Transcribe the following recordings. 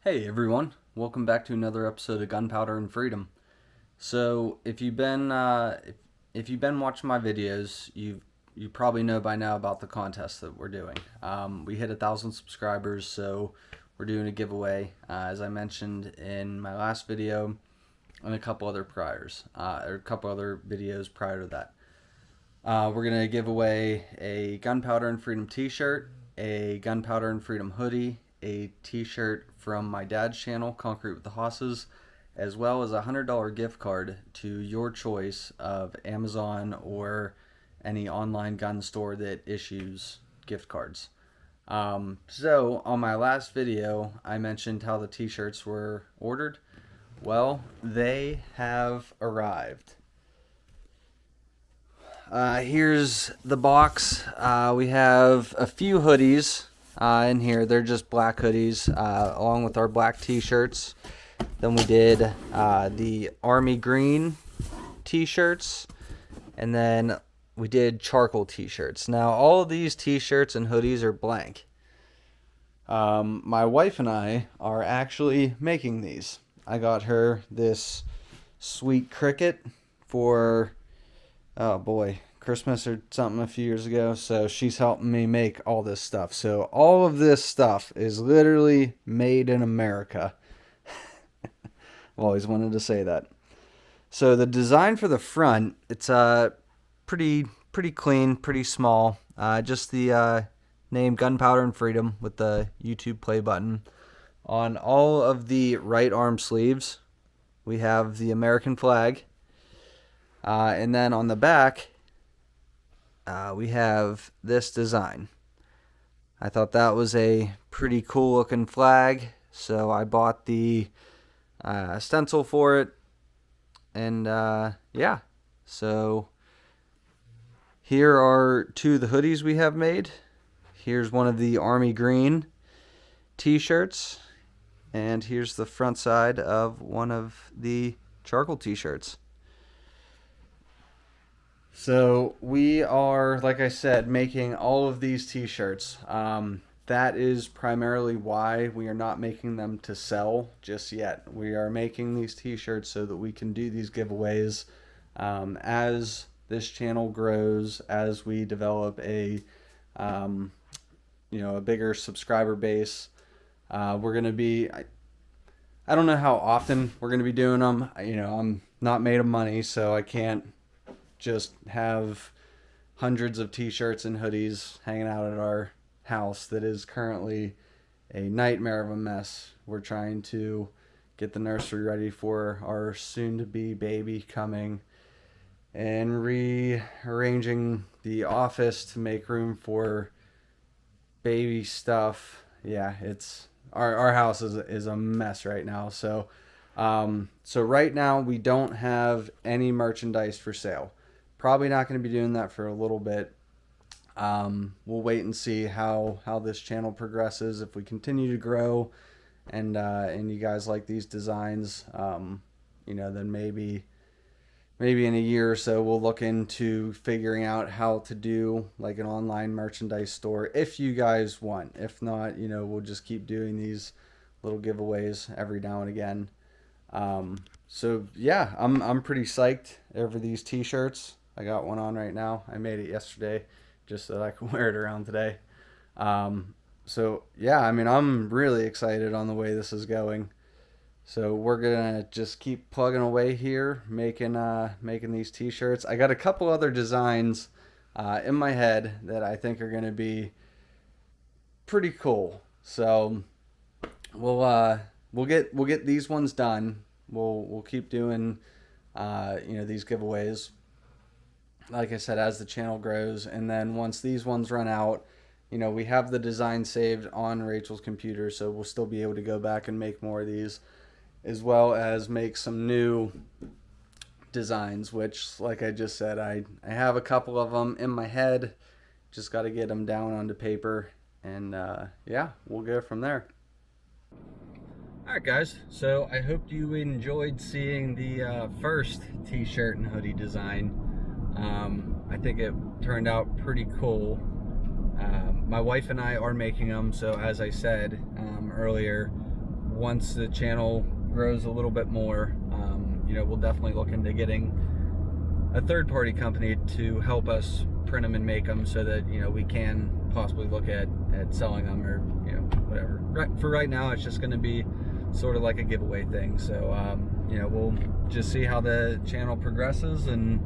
Hey everyone, welcome back to another episode of Gunpowder and Freedom. So if you've been watching my videos, you probably know by now about the contest that we're doing. We hit 1,000 subscribers, so we're doing a giveaway. As I mentioned in my last video, and a couple other videos prior to that. We're gonna give away a Gunpowder and Freedom T-shirt, a Gunpowder and Freedom hoodie, a T-shirt from my dad's channel, Concrete with the Hosses, as well as a $100 gift card to your choice of Amazon or any online gun store that issues gift cards. So on my last video, I mentioned how the T-shirts were ordered. Well, they have arrived. Here's the box. We have a few hoodies in here. They're just black hoodies along with our black t-shirts. Then we did the army green t-shirts, and then we did charcoal t-shirts. Now all of these t-shirts and hoodies are blank. My wife and I are actually making these. I got her this sweet cricket for, oh boy, Christmas or something a few years ago. So she's helping me make all this stuff. So all of this stuff is literally made in America. I've always wanted to say that. So the design for the front, it's pretty clean, pretty small. Just the name Gunpowder and Freedom with the YouTube play button. On all of the right arm sleeves, we have the American flag. And then on the back, we have this design. I thought that was a pretty cool looking flag, so I bought the stencil for it. And yeah, so here are two of the hoodies we have made. Here's one of the army green t-shirts, and here's the front side of one of the charcoal t-shirts. So we are, like I said, making all of these t-shirts. That is primarily why we are not making them to sell just yet. We are making these t-shirts so that we can do these giveaways as this channel grows, as we develop a a bigger subscriber base. We're gonna be, I don't know how often we're gonna be doing them. I'm not made of money, so I can't just have hundreds of t-shirts and hoodies hanging out at our house that is currently a nightmare of a mess. We're trying to get the nursery ready for our soon-to-be baby coming and rearranging the office to make room for baby stuff. Yeah, it's our house is a mess right now. So right now we don't have any merchandise for sale. Probably not going to be doing that for a little bit. We'll wait and see how this channel progresses. If we continue to grow and you guys like these designs, then maybe in a year or so we'll look into figuring out how to do like an online merchandise store if you guys want. If not, we'll just keep doing these little giveaways every now and again. So yeah, I'm pretty psyched over these t-shirts. I got one on right now. I made it yesterday just so that I could wear it around today. So yeah, I'm really excited on the way this is going. So we're gonna just keep plugging away here, making these t-shirts. I got a couple other designs in my head that I think are gonna be pretty cool. So we'll get these ones done. We'll keep doing these giveaways, like I said, as the channel grows. And then once these ones run out, we have the design saved on Rachel's computer, so we'll still be able to go back and make more of these, as well as make some new designs, which, like I just said, I have a couple of them in my head. Just got to get them down onto paper, and yeah, we'll go from there. Alright guys, so I hope you enjoyed seeing the first t-shirt and hoodie design. I think it turned out pretty cool. My wife and I are making them, so as I said earlier, once the channel grows a little bit more, you know, we'll definitely look into getting a third-party company to help us print them and make them, so that, you know, we can possibly look at selling them, or, you know, whatever. For right now, it's just going to be sort of like a giveaway thing. So you know, we'll just see how the channel progresses, and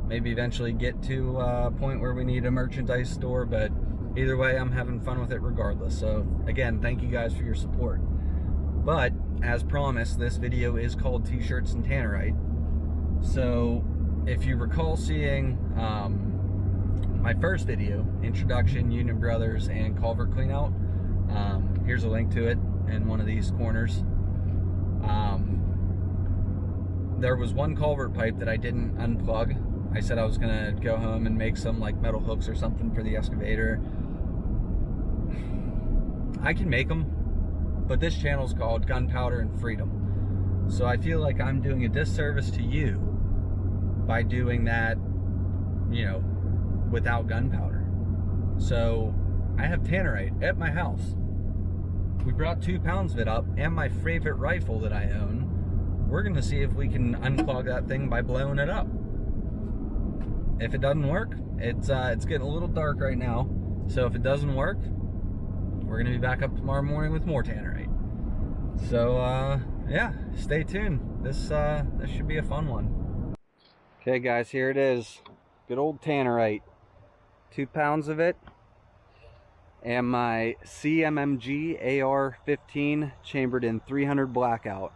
maybe eventually get to a point where we need a merchandise store. But either way, I'm having fun with it regardless. So again, thank you guys for your support. But as promised, this video is called T-shirts and Tannerite. So if you recall seeing my first video, Introduction, Union Brothers, and Culvert Cleanout, here's a link to it in one of these corners. There was one culvert pipe that I didn't unplug. I said I was gonna go home and make some like metal hooks or something for the excavator. I can make them, but this channel's called Gunpowder and Freedom. So I feel like I'm doing a disservice to you by doing that, you know, without gunpowder. So I have Tannerite at my house. We brought 2 pounds of it up, and my favorite rifle that I own. We're gonna see if we can unclog that thing by blowing it up. If it doesn't work, it's getting a little dark right now, so if it doesn't work, we're gonna be back up tomorrow morning with more Tannerite. So yeah, stay tuned. This should be a fun one. Okay guys, here it is. Good old Tannerite. 2 pounds of it, and my CMMG AR-15 chambered in 300 blackout.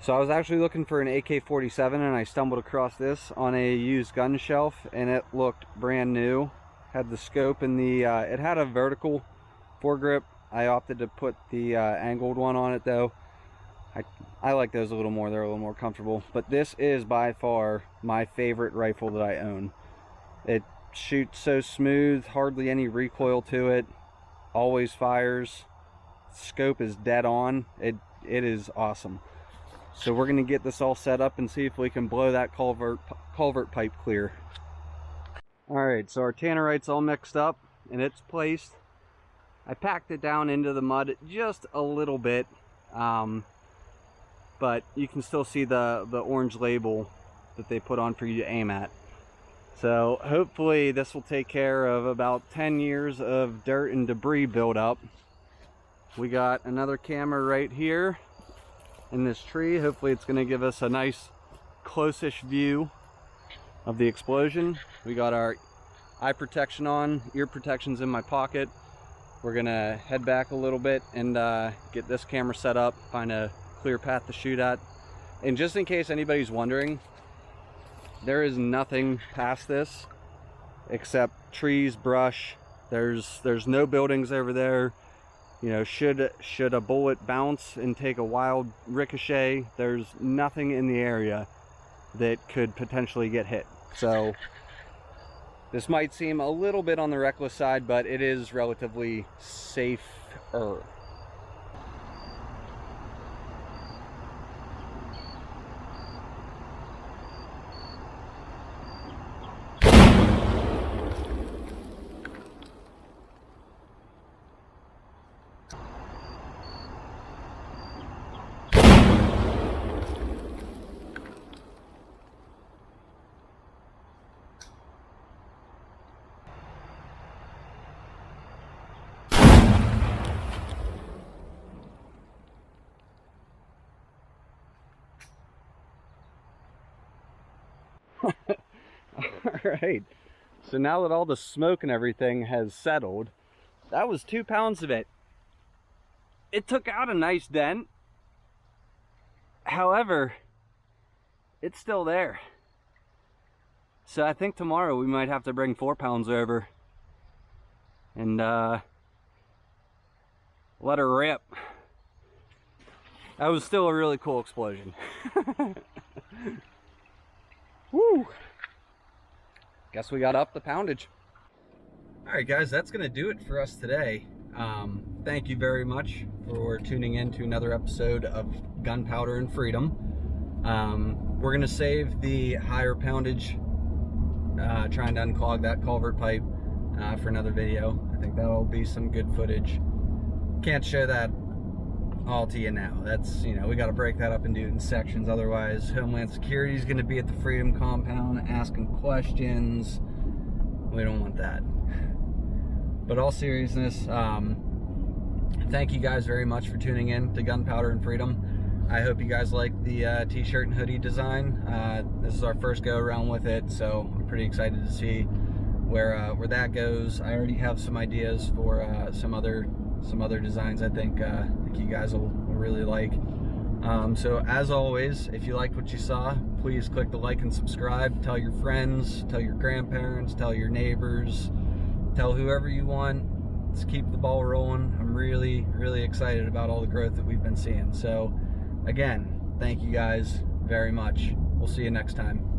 So I was actually looking for an AK-47, and I stumbled across this on a used gun shelf, and it looked brand new. Had the scope and the it had a vertical foregrip. I opted to put the angled one on it though. I like those a little more. They're a little more comfortable. But this is by far my favorite rifle that I own. It shoots so smooth, hardly any recoil to it, always fires, scope is dead on. It is awesome. So we're gonna get this all set up and see if we can blow that culvert pipe clear. Alright, so our Tannerite's all mixed up and it's placed. I packed it down into the mud just a little bit, but you can still see the orange label that they put on for you to aim at. So hopefully this will take care of about 10 years of dirt and debris buildup. We got another camera right here in this tree. Hopefully it's going to give us a nice close-ish view of the explosion. We got our eye protection on, ear protection's in my pocket. We're going to head back a little bit and get this camera set up, find a clear path to shoot at. And just in case anybody's wondering, there is nothing past this except trees, brush. There's no buildings over there. You know, should a bullet bounce and take a wild ricochet, there's nothing in the area that could potentially get hit. So this might seem a little bit on the reckless side, but it is relatively safer. Alright, so now that all the smoke and everything has settled, that was 2 pounds of it. It took out a nice dent. However, it's still there. So I think tomorrow we might have to bring 4 pounds over and let her rip. That was still a really cool explosion. Woo! Guess we got up the poundage. Alright guys, that's gonna do it for us today. Thank you very much for tuning in to another episode of Gunpowder and Freedom. We're gonna save the higher poundage, trying to unclog that culvert pipe, for another video. I think that'll be some good footage. Can't show that all to you now. That's, you know, we got to break that up and do it in sections. Otherwise, Homeland Security is going to be at the Freedom Compound asking questions. We don't want that. But all seriousness, thank you guys very much for tuning in to Gunpowder and Freedom. I hope you guys like the t-shirt and hoodie design. This is our first go around with it, so I'm pretty excited to see where that goes. I already have some ideas for some other designs I think you guys will really like. So as always, if you liked what you saw, please click the like and subscribe. Tell your friends, tell your grandparents, tell your neighbors, tell whoever you want. Let's keep the ball rolling. I'm really, really excited about all the growth that we've been seeing. So again, thank you guys very much. We'll see you next time.